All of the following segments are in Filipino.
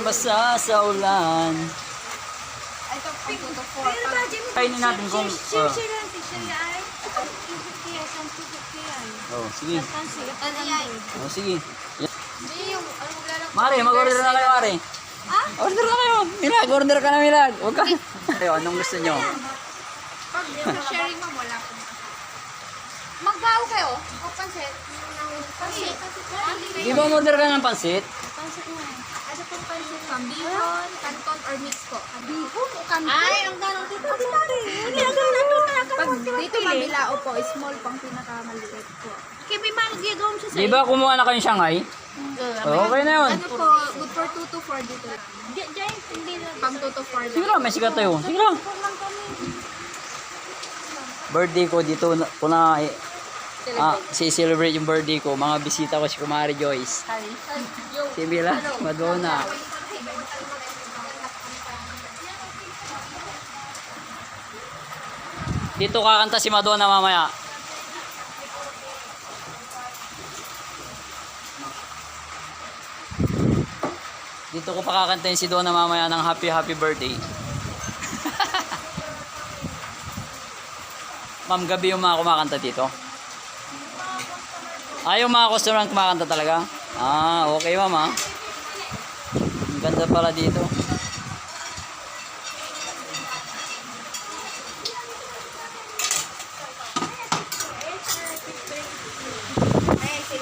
basa sa ulan. Ito, pang 2 to 4. Kainin natin kung... Share lang, share ay. 250 ay, 250 ay. Oh, sige. Ano yan? Oh, sige. Hindi yung, ano maglalak? Mare, mag-order na kayo, Mare. Ah? Order na kayo. Milag, order ka na, Milag. Huwag ka. Ayo, anong gusto nyo? Pag sharing mo, wala ko. Magbaho kayo. O pansit. Pansit. Di ba order ka ng pansit? Pansit mo. Ano pong pansit? Pambihon, kanton, or mix po? Bihon o kanto? Ay, ang ganong dito. Pag dito mabilao po, small pang pinakamaliit po. Kaya may magigawin siya sa Di ba kumuha na kayong Shanghai? Okay na yun. Ano po, good for 2 to 4 dito lang. Diyan, hindi lang. Pang 2 to 4 Sige lang. lang, may sikat tayo. Sige lang. Birthday ko dito ko na si-celebrate yung birthday ko. Mga bisita ko si Kumari Joyce. Si Mila, Madonna. Dito kakanta si Madonna mamaya. Dito ko pakakantayin si Donna mamaya ng happy birthday. Ma'am, gabi yung mga kumakanta dito. Yung mga customer ang kumakanta talaga? Okay ma'am ha. Ang ganda pala dito.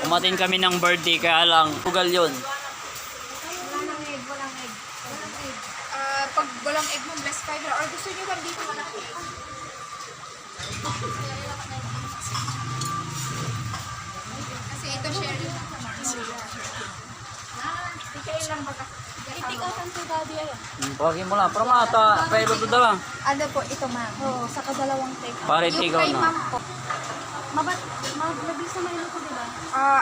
Umatin kami ng birthday kaya lang tugal yun. Walang egg. Pag walang egg mo, bless 5 or gusto nyo ba dito walang egg? Kasi ito sharing lang sa Ikaw lang ba kasi? Hindi ka kanto gabi ay. Pagin mo lang. Para mata, pwede ito daw. Ano po, ito ma'am. Oo, sa kadalawang take. Pare Yung tigaw kay na. ma'am po. Mabilis na may luto, di ba?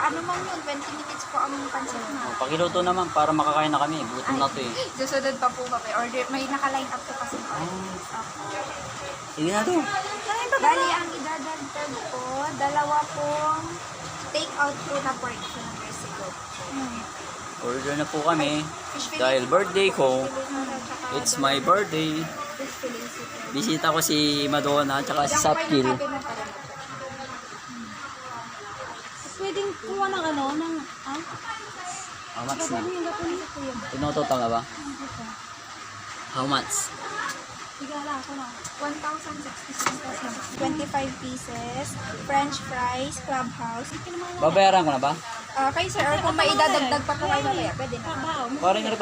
Ano ma'am yun, 20 minutes po ang pansit na. Pakiluto naman para makakain na kami. Gutom na to eh. Susunod pa po kami. Order, may naka-line up po kasi. Sige na to. Bali, ang idadagdag po, dalawa pong take out po na pork sa Mexico. Order na po kami. Dahil birthday ko. It's my birthday. Fish fillet soup. Bisita ko si Madonna at saka si Sapkil. Pwedeng kuha ng ano, ng... How much na? Gagawin yung gagawin ko yun. Tinoto tama ba? How much? Tigala ako na. 1,066 25 pieces, french fries, clubhouse. Babayaran ko na ba? Kayo sir, or kung may idadagdag pa po kayo mamaya, pwede na. Trabaho. Parang nga